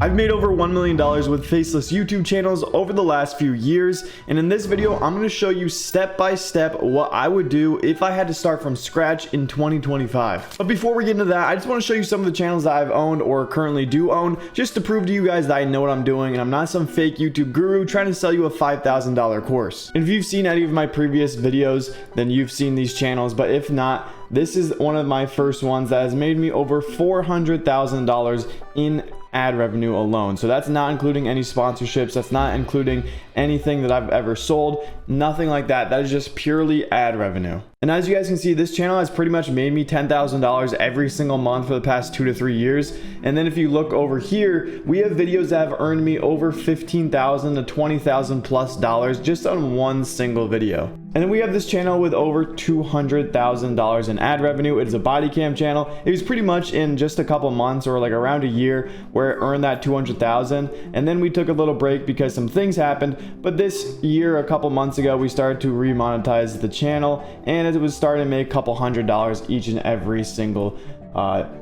I've made over $1 million with Faceless YouTube channels over the last few years, and in this video I'm going to show you step by step what I would do if I had to start from scratch in 2025. But before we get into that, I just want to show you some of the channels that I've owned or currently do own, just to prove to you guys that I know what I'm doing and I'm not some fake YouTube guru trying to sell you a $5,000 course. And if you've seen any of my previous videos, then you've seen these channels, but if not, this is one of my first ones that has made me over $400,000 in ad revenue alone. So that's not including any sponsorships, that's not including anything that I've ever sold, nothing like that. That is just purely ad revenue. And as you guys can see, this channel has pretty much made me $10,000 every single month for the past 2 to 3 years. And then if you look over here, we have videos that have earned me over $15,000 to $20,000 plus just on one single video. And then we have this channel with over $200,000 in ad revenue. It is a body cam channel. It was pretty much in just a couple months or like around a year where it earned that $200,000. And then we took a little break because some things happened. But this year, a couple months ago, we started to remonetize the channel, and it was starting to make a couple $100 each and every single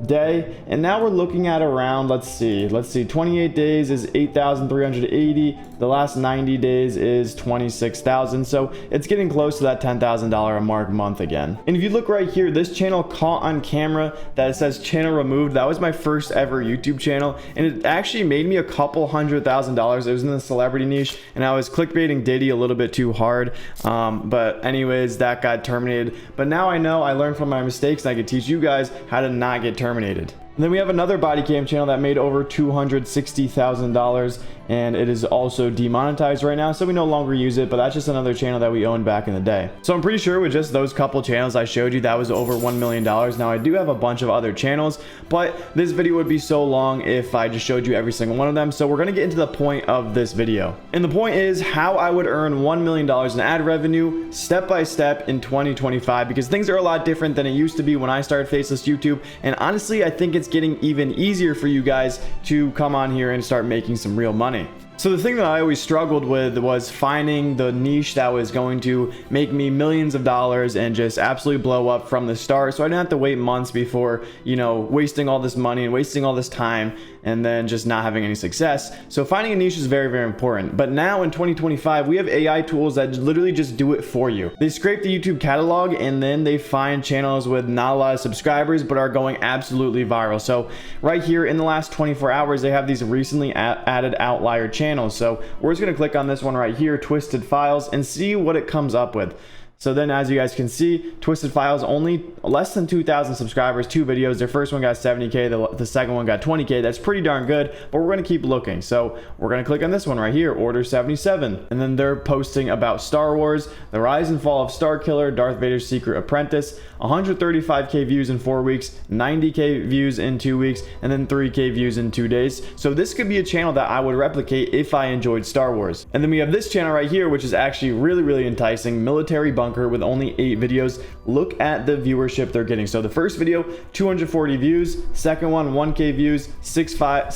day. And now we're looking at around, let's see 28 days is 8,380. The last 90 days is 26,000. So it's getting close to that $10,000 a mark month again. And if you look right here, this channel caught on camera that it says channel removed. That was my first ever YouTube channel, and it actually made me a couple $100,000. It was in the celebrity niche, and I was clickbaiting Diddy a little bit too hard, but anyways, that got terminated. But now I know, I learned from my mistakes, and I can teach you guys how to not get terminated. And then we have another body cam channel that made over $260,000, and it is also demonetized right now, so we no longer use it, but that's just another channel that we owned back in the day. So I'm pretty sure with just those couple channels I showed you, that was over $1 million. Now I do have a bunch of other channels, but this video would be so long if I just showed you every single one of them. So we're going to get into the point of this video. And the point is how I would earn $1 million in ad revenue step by step in 2025, because things are a lot different than it used to be when I started Faceless YouTube. And honestly, I think it's getting even easier for you guys to come on here and start making some real money. So the thing that I always struggled with was finding the niche that was going to make me millions of dollars and just absolutely blow up from the start, so I didn't have to wait months before, you know, wasting all this money and wasting all this time and then just not having any success. So finding a niche is very, very important. But now in 2025, we have AI tools that literally just do it for you. They scrape the YouTube catalog and then they find channels with not a lot of subscribers but are going absolutely viral. So right here in the last 24 hours, they have these recently added outlier channels. So we're just going to click on this one right here, Twisted Files, and see what it comes up with. So then, as you guys can see, Twisted Files only less than 2,000 subscribers, 2 videos. Their first one got 70K, the second one got 20K. That's pretty darn good, but we're going to keep looking. So we're going to click on this one right here, Order 77. And then they're posting about Star Wars, the rise and fall of Starkiller, Darth Vader's Secret Apprentice, 135K views in 4 weeks, 90K views in 2 weeks, and then 3K views in 2 days. So this could be a channel that I would replicate if I enjoyed Star Wars. And then we have this channel right here, which is actually really, really enticing, Military Bunker, with only 8 videos. Look at the viewership they're getting. So the first video, 240 views, second one, 1K views, 6.5K,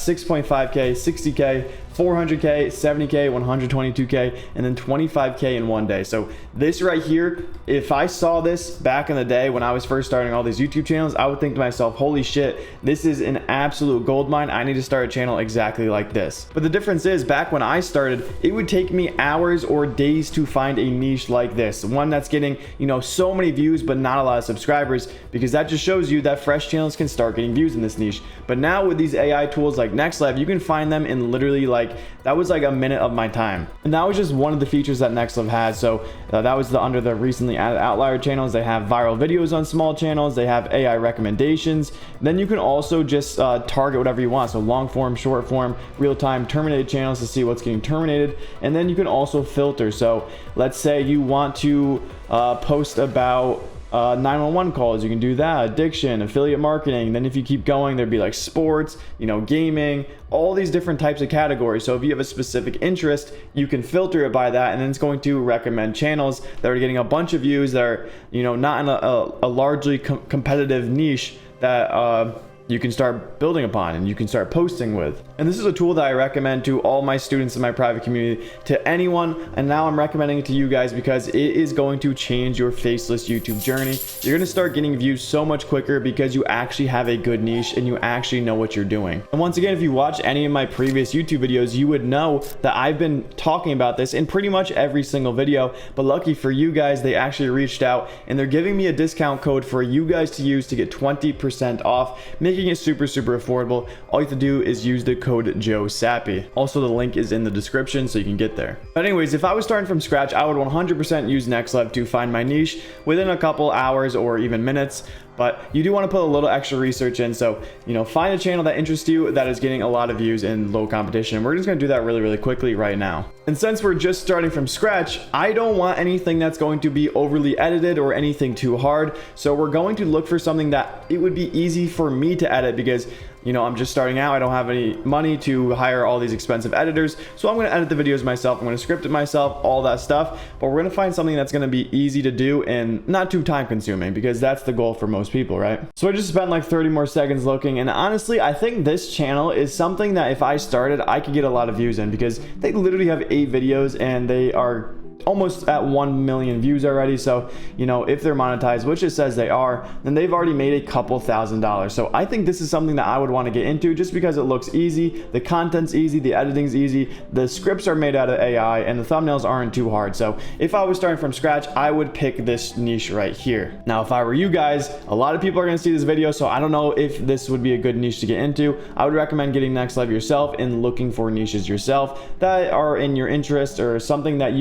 60K, 400K, 70K, 122K, and then 25K in 1 day. So this right here, if I saw this back in the day when I was first starting all these YouTube channels, I would think to myself, holy shit, this is an absolute gold mine. I need to start a channel exactly like this. But the difference is, back when I started, it would take me hours or days to find a niche like this, one that's getting, you know, so many views but not a lot of subscribers, because that just shows you that fresh channels can start getting views in this niche. But now with these AI tools like NextLive, you can find them in literally that was like a minute of my time. And that was just one of the features that NextLive has. So that was under the recently added outlier channels. They have viral videos on small channels. They have AI recommendations. Then you can also just target whatever you want. So long form, short form, real time, terminated channels to see what's getting terminated. And then you can also filter. So let's say you want to post about 911 calls, you can do that, addiction, affiliate marketing. Then if you keep going, there'd be like sports, you know, gaming, all these different types of categories. So if you have a specific interest, you can filter it by that, and then it's going to recommend channels that are getting a bunch of views that are, you know, not in a largely competitive niche that you can start building upon and you can start posting with. And this is a tool that I recommend to all my students in my private community, to anyone, and now I'm recommending it to you guys because it is going to change your faceless YouTube journey. You're going to start getting views so much quicker because you actually have a good niche and you actually know what you're doing. And once again, if you watch any of my previous YouTube videos, you would know that I've been talking about this in pretty much every single video, but lucky for you guys, they actually reached out and they're giving me a discount code for you guys to use to get 20% off, making it super affordable. All you have to do is use the code Joe Sappy. Also, the link is in the description so you can get there. But anyways, if I was starting from scratch, I would 100% use NextLev to find my niche within a couple hours or even minutes. But you do want to put a little extra research in. So, find a channel that interests you that is getting a lot of views in low competition. And we're just going to do that really quickly right now. And since we're just starting from scratch, I don't want anything that's going to be overly edited or anything too hard. So we're going to look for something that it would be easy for me to edit because I'm just starting out. I don't have any money to hire all these expensive editors. So I'm going to edit the videos myself. I'm going to script it myself, all that stuff. But we're going to find something that's going to be easy to do and not too time consuming because that's the goal for most people, right? So I just spent like 30 more seconds looking. And honestly, I think this channel is something that if I started, I could get a lot of views in because they literally have 8 videos and they are almost at 1 million views already. So if they're monetized, which it says they are, then they've already made a couple $1,000s. So I think this is something that I would want to get into just because it looks easy, the content's easy, the editing's easy, the scripts are made out of AI, and the thumbnails aren't too hard. So if I was starting from scratch, I would pick this niche right here. Now if I were you guys, a lot of people are going to see this video, so I don't know if this would be a good niche to get into. I would recommend getting NextLev yourself and looking for niches yourself that are in your interest or something that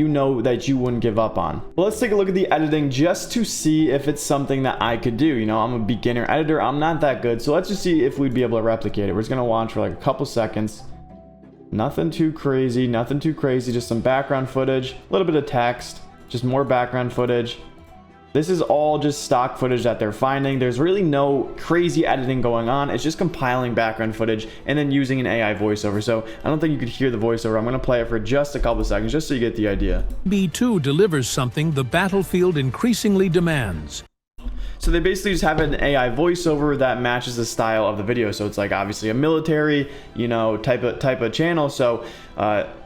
that you wouldn't give up on. But let's take a look at the editing just to see if it's something that I could do. I'm a beginner editor. I'm not that good. So let's just see if we'd be able to replicate it. We're just going to launch for like a couple seconds. Nothing too crazy. Just some background footage, a little bit of text, just more background footage. This is all just stock footage that they're finding. There's really no crazy editing going on. It's just compiling background footage and then using an AI voiceover. So I don't think you could hear the voiceover. I'm going to play it for just a couple seconds just so you get the idea. B2 delivers something the battlefield increasingly demands. So they basically just have an AI voiceover that matches the style of the video. So it's like obviously a military, type of channel. So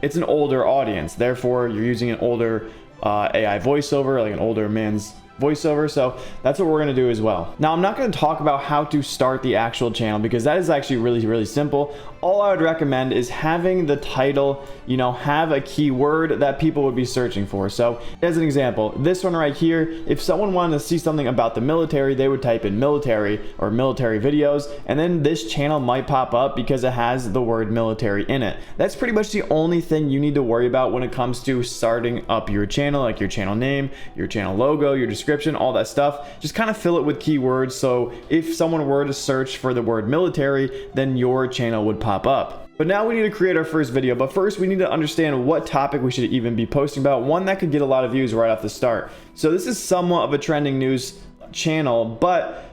it's an older audience. Therefore, you're using an older AI voiceover, like an older man's voiceover. So that's what we're going to do as well. Now I'm not going to talk about how to start the actual channel because that is actually really simple. All I would recommend is having the title, have a keyword that people would be searching for. So as an example, this one right here, if someone wanted to see something about the military, they would type in military or military videos, and then this channel might pop up because it has the word military in it. That's pretty much the only thing you need to worry about when it comes to starting up your channel, like your channel name, your channel logo, your description, all that stuff. Just kind of fill it with keywords. So if someone were to search for the word military, then your channel would pop up. But now we need to create our first video. But first we need to understand what topic we should even be posting about, one that could get a lot of views right off the start. So this is somewhat of a trending news channel, but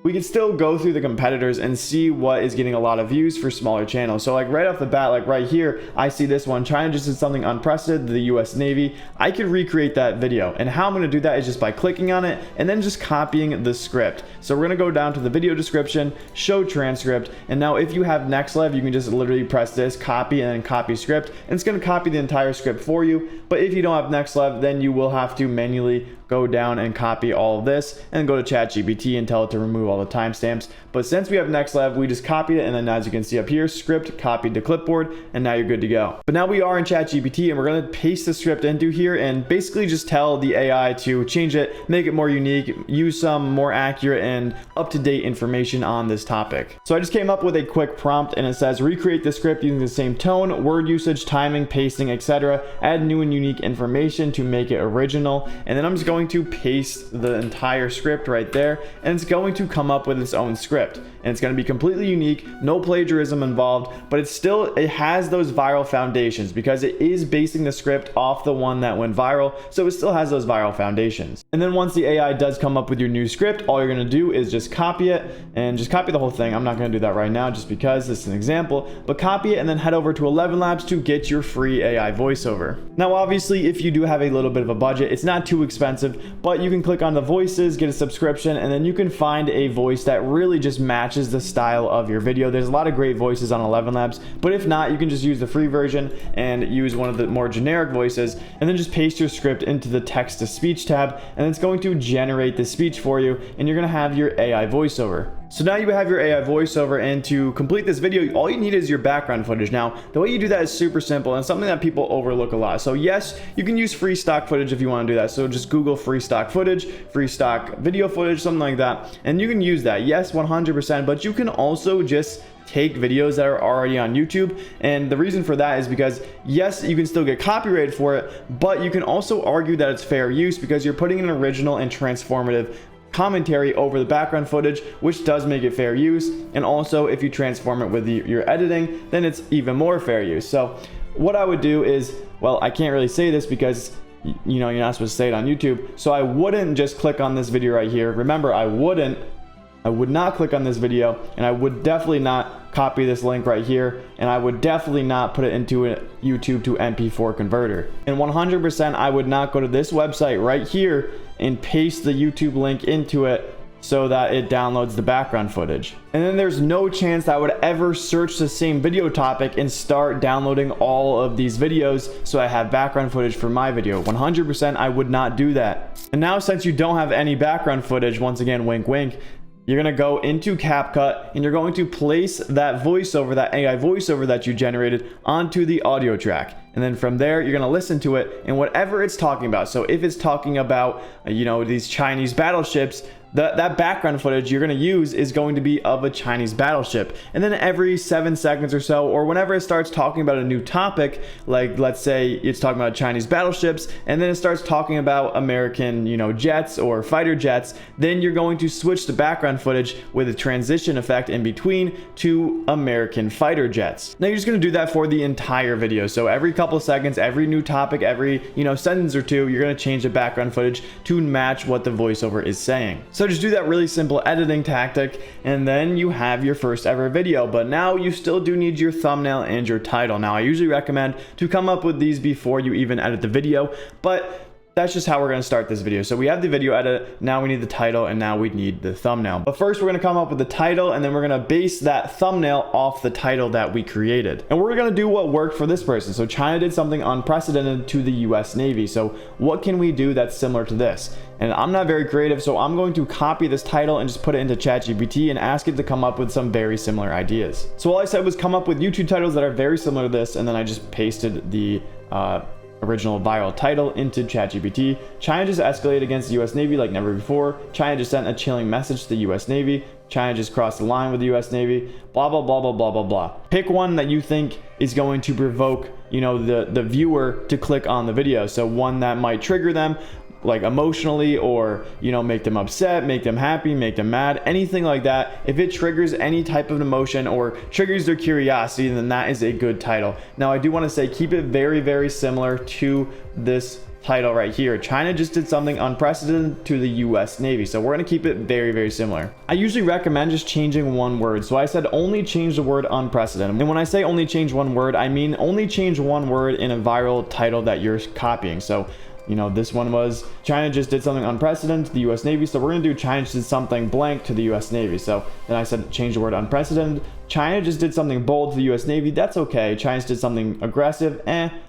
we can still go through the competitors and see what is getting a lot of views for smaller channels. So like right off the bat, like right here, I see this one, China just did something unprecedented, the US Navy. I could recreate that video. And how I'm gonna do that is just by clicking on it and then just copying the script. So we're gonna go down to the video description, show transcript. And now if you have NextLev, you can just literally press this, copy and then copy script. And it's gonna copy the entire script for you. But if you don't have NextLev, then you will have to manually go down and copy all of this and go to ChatGPT and tell it to remove all the timestamps. But since we have NextLev, we just copied it, and then as you can see up here, script copied to clipboard, and now you're good to go. But now we are in ChatGPT and we're going to paste the script into here and basically just tell the AI to change it, make it more unique, use some more accurate and up-to-date information on this topic. So I just came up with a quick prompt and it says recreate the script using the same tone, word usage, timing, pacing, etc. Add new and unique information to make it original. And then I'm just going to paste the entire script right there, and it's going to come up with its own script. And it's going to be completely unique, no plagiarism involved, but it has those viral foundations because it is basing the script off the one that went viral, so it still has those viral foundations. And then once the AI does come up with your new script, all you're going to do is just copy it and just copy the whole thing. I'm not going to do that right now just because this is an example, but copy it and then head over to 11 Labs to get your free AI voiceover. Now, obviously, if you do have a little bit of a budget, it's not too expensive, but you can click on the voices, get a subscription, and then you can find a voice that really just matches the style of your video. There's a lot of great voices on 11 Labs, but if not, you can just use the free version and use one of the more generic voices, and then just paste your script into the text to speech tab, and it's going to generate the speech for you, and you're going to have your AI voiceover. So now you have your AI voiceover, and to complete this video, all you need is your background footage. Now, the way you do that is super simple and something that people overlook a lot. So yes, you can use free stock footage if you want to do that. So just Google free stock footage, free stock video footage, something like that, and you can use that. Yes, 100%, but you can also just take videos that are already on YouTube. And the reason for that is because yes, you can still get copyrighted for it, but you can also argue that it's fair use because you're putting an original and transformative commentary over the background footage, which does make it fair use. And also if you transform it with your editing, then it's even more fair use. So what I would do is, well, I can't really say this because you know, you're not supposed to say it on YouTube. So I wouldn't just click on this video right here. Remember, I would not click on this video, and I would definitely not copy this link right here, and I would definitely not put it into a YouTube to MP4 converter. And 100% I would not go to this website right here and paste the YouTube link into it so that it downloads the background footage. And then there's no chance that I would ever search the same video topic and start downloading all of these videos so I have background footage for my video. 100% I would not do that. And now, since you don't have any background footage, once again, wink wink, you're going to go into CapCut and you're going to place that voiceover, that AI voiceover that you generated, onto the audio track. And then from there, you're going to listen to it and whatever it's talking about. So if it's talking about, you know, these Chinese battleships, that background footage you're going to use is going to be of a Chinese battleship. And then every 7 seconds or so, or whenever it starts talking about a new topic, like let's say it's talking about Chinese battleships, and then it starts talking about American, you know, jets or fighter jets, then you're going to switch the background footage with a transition effect in between to American fighter jets. Now you're just going to do that for the entire video. So every couple seconds, every new topic, every, you know, sentence or two, you're going to change the background footage to match what the voiceover is saying. So just do that really simple editing tactic, and then you have your first ever video. But now you still do need your thumbnail and your title. Now I usually recommend to come up with these before you even edit the video, but that's just how we're going to start this video. So we have the video edit, now we need the title, and now we need the thumbnail. But first we're going to come up with the title, and then we're going to base that thumbnail off the title that we created. And we're going to do what worked for this person. So China did something unprecedented to the US Navy. So what can we do that's similar to this? And I'm not very creative, so I'm going to copy this title and just put it into ChatGPT and ask it to come up with some very similar ideas. So all I said was come up with YouTube titles that are very similar to this, and then I just pasted the original viral title into ChatGPT. China just escalated against the US Navy like never before. China just sent a chilling message to the US Navy. China just crossed the line with the US Navy. Blah, blah, blah, blah, blah, blah, blah. Pick one that you think is going to provoke, you know, the viewer to click on the video. So one that might trigger them, like emotionally, or, you know, make them upset, make them happy, make them mad, anything like that. If it triggers any type of emotion or triggers their curiosity, then that is a good title. Now I do want to say, keep it very, very similar to this title right here. China just did something unprecedented to the US Navy. So we're going to keep it very, very similar. I usually recommend just changing one word. So I said only change the word unprecedented. And when I say only change one word, I mean only change one word in a viral title that you're copying. So, you know, this one was China just did something unprecedented to the US Navy. So we're going to do China just did something blank to the US Navy. So then I said change the word unprecedented. China just did something bold to the US Navy. That's okay. China just did something aggressive.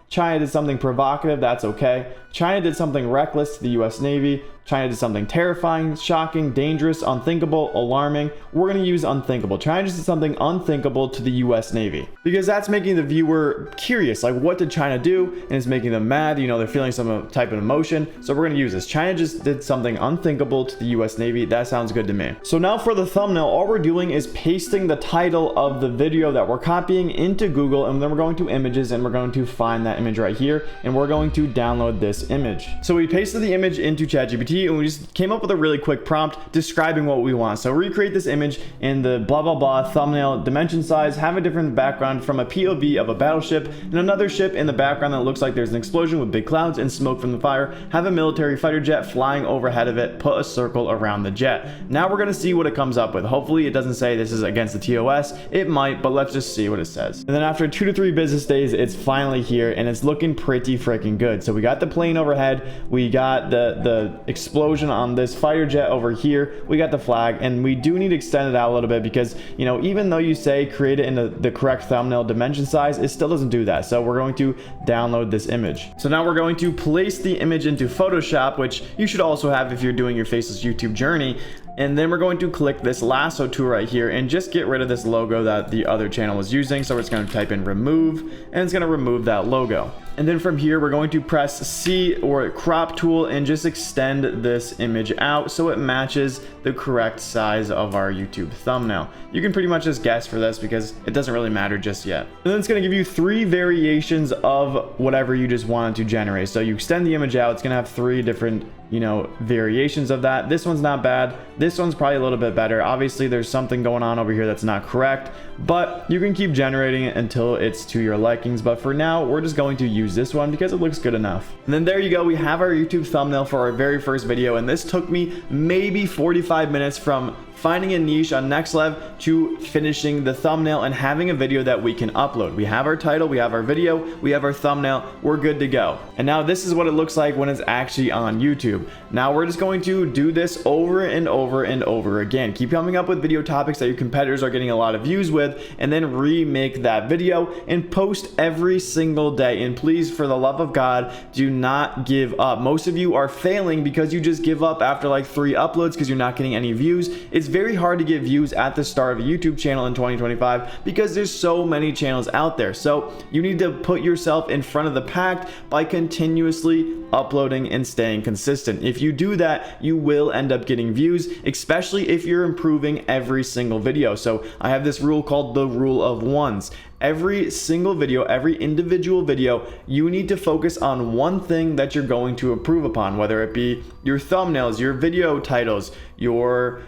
China did something provocative. That's okay. China did something reckless to the US Navy. China did something terrifying, shocking, dangerous, unthinkable, alarming. We're going to use unthinkable. China just did something unthinkable to the US Navy, because that's making the viewer curious. Like, what did China do? And it's making them mad. You know, they're feeling some type of emotion. So we're going to use this. China just did something unthinkable to the US Navy. That sounds good to me. So now for the thumbnail, all we're doing is pasting the title of the video that we're copying into Google, and then we're going to images and we're going to find that image right here, and we're going to download this image. So we pasted the image into ChatGPT, and we just came up with a really quick prompt describing what we want. So recreate this image in the blah blah blah thumbnail dimension size, have a different background from a POV of a battleship and another ship in the background that looks like there's an explosion with big clouds and smoke from the fire, have a military fighter jet flying overhead of it, put a circle around the jet. Now we're going to see what it comes up with. Hopefully it doesn't say this is against the TOS. It might, but let's just see what it says. And then after 2 to 3 business days, it's finally here, and it's looking pretty freaking good. So we got the plane overhead, we got the explosion on this fighter jet over here, we got the flag, and we do need to extend it out a little bit because, you know, even though you say create it in the correct thumbnail dimension size, it still doesn't do that. So we're going to download this image. So now we're going to place the image into Photoshop, which you should also have if you're doing your Faceless YouTube journey. And then we're going to click this lasso tool right here and just get rid of this logo that the other channel was using. So we're just going to type in remove, and it's going to remove that logo. And then from here, we're going to press C or crop tool and just extend this image out so it matches the correct size of our YouTube thumbnail. You can pretty much just guess for this because it doesn't really matter just yet. And then it's going to give you 3 variations of whatever you just wanted to generate. So you extend the image out, it's going to have 3 different, you know, variations of that. This one's not bad. This one's probably a little bit better. Obviously there's something going on over here that's not correct, but you can keep generating it until it's to your likings. But for now, we're just going to use this one because it looks good enough. And then there you go. We have our YouTube thumbnail for our very first video. And this took me maybe 45 minutes from finding a niche on NextLev to finishing the thumbnail and having a video that we can upload. We have our title, we have our video, we have our thumbnail, we're good to go. And now this is what it looks like when it's actually on YouTube. Now we're just going to do this over and over and over again. Keep coming up with video topics that your competitors are getting a lot of views with, and then remake that video and post every single day. And please, for the love of God, do not give up. Most of you are failing because you just give up after like 3 uploads because you're not getting any views. It's very hard to get views at the start of a YouTube channel in 2025 because there's so many channels out there. So you need to put yourself in front of the pack by continuously uploading and staying consistent. If you do that, you will end up getting views, especially if you're improving every single video. So I have this rule called the rule of ones. Every single video, every individual video, you need to focus on one thing that you're going to improve upon, whether it be your thumbnails, your video titles, your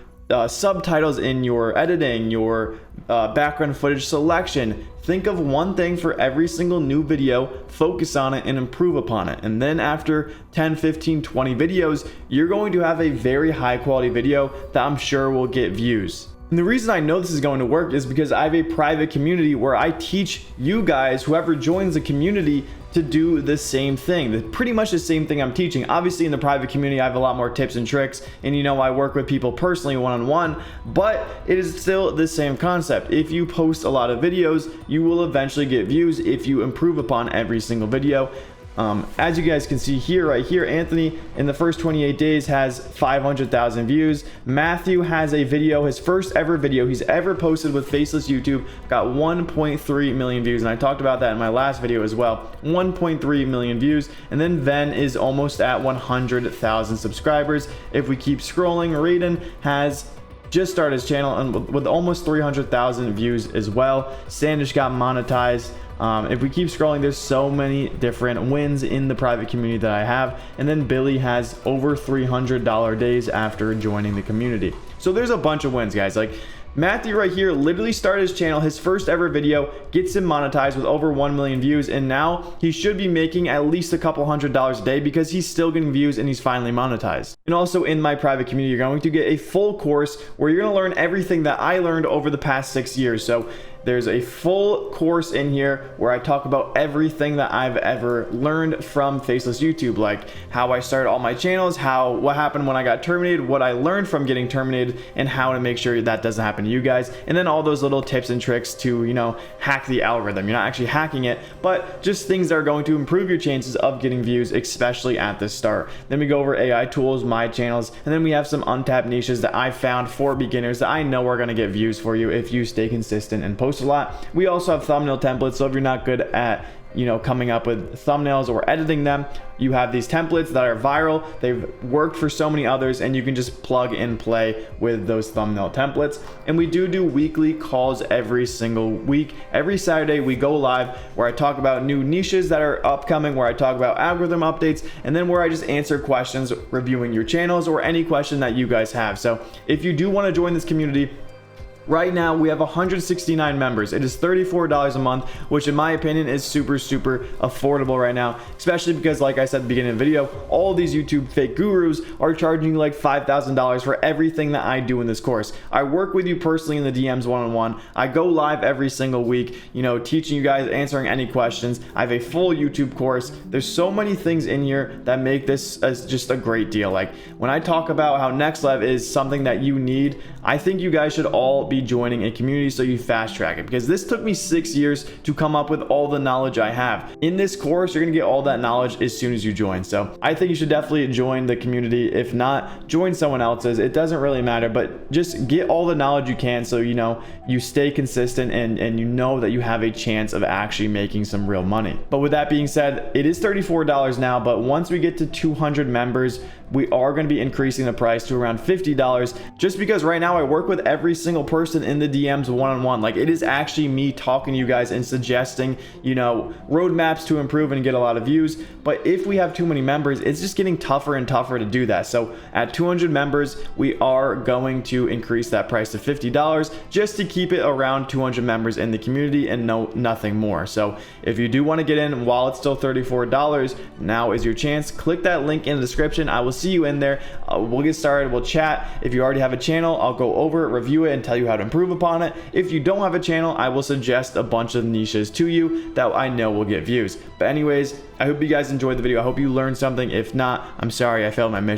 subtitles in your editing, your background footage selection. Think of one thing for every single new video, focus on it and improve upon it. And then after 10, 15, 20 videos, you're going to have a very high quality video that I'm sure will get views. And the reason I know this is going to work is because I have a private community where I teach you guys, whoever joins the community, to do the same thing, pretty much the same thing I'm teaching. Obviously in the private community I have a lot more tips and tricks, and you know I work with people personally one-on-one, but it is still the same concept. If you post a lot of videos, you will eventually get views if you improve upon every single video. As you guys can see here, right here, Anthony in the first 28 days has 500,000 views. Matthew has a video, his first ever video he's ever posted with Faceless YouTube, got 1.3 million views, and I talked about that in my last video as well. 1.3 million views. And then Ven is almost at 100,000 subscribers. If we keep scrolling, Raiden has just started his channel and with almost 300,000 views as well. Standish got monetized. If we keep scrolling, there's so many different wins in the private community that I have. And then Billy has over $300 days after joining the community. So there's a bunch of wins, guys. Like Matthew right here literally started his channel, his first ever video gets him monetized with over 1 million views, and now he should be making at least a couple $100s a day because he's still getting views and he's finally monetized. And also in my private community, you're going to get a full course where you're going to learn everything that I learned over the past 6 years. So there's a full course in here where I talk about everything that I've ever learned from Faceless YouTube, like how I started all my channels, what happened when I got terminated, what I learned from getting terminated, and how to make sure that doesn't happen to you guys. And then all those little tips and tricks to, you know, hack the algorithm. You're not actually hacking it, but just things that are going to improve your chances of getting views, especially at the start. Then we go over AI tools, my channels, and then we have some untapped niches that I found for beginners that I know are going to get views for you if you stay consistent and post post a lot. We also have thumbnail templates, so if you're not good at coming up with thumbnails or editing them, you have these templates that are viral. They've worked for so many others, and you can just plug and play with those thumbnail templates. And we do weekly calls every single week. Every Saturday we go live where I talk about new niches that are upcoming, where I talk about algorithm updates, and then where I just answer questions reviewing your channels or any question that you guys have. So if you do want to join this community, right now we have 169 members. It is $34 a month, which in my opinion is super affordable right now, especially because, like I said at the beginning of the video, all these YouTube fake gurus are charging you like $5,000 for everything that I do in this course. I work with you personally in the DMs one-on-one. I go live every single week, teaching you guys, answering any questions. I have a full YouTube course. There's so many things in here that make this as just a great deal. Like when I talk about how Next Lev is something that you need, I think you guys should all be joining a community so you fast track it, because this took me 6 years to come up with all the knowledge I have. In this course, you're gonna get all that knowledge as soon as you join. So I think you should definitely join the community. If not, join someone else's. It doesn't really matter, but just get all the knowledge you can so you stay consistent and you know that you have a chance of actually making some real money. But with that being said, it is $34 now, but once we get to 200 members, we are going to be increasing the price to around $50, just because right now I work with every single person in the DMs one-on-one. Like, it is actually me talking to you guys and suggesting, roadmaps to improve and get a lot of views. But if we have too many members, it's just getting tougher and tougher to do that. So at 200 members, we are going to increase that price to $50 just to keep it around 200 members in the community and nothing more. So if you do want to get in while it's still $34, now is your chance. Click that link in the description. I will see you in there. We'll get started. We'll chat. If you already have a channel, I'll go over it, review it, and tell you how to improve upon it. If you don't have a channel, I will suggest a bunch of niches to you that I know will get views. But anyways, I hope you guys enjoyed the video. I hope you learned something. If not, I'm sorry, I failed my mission.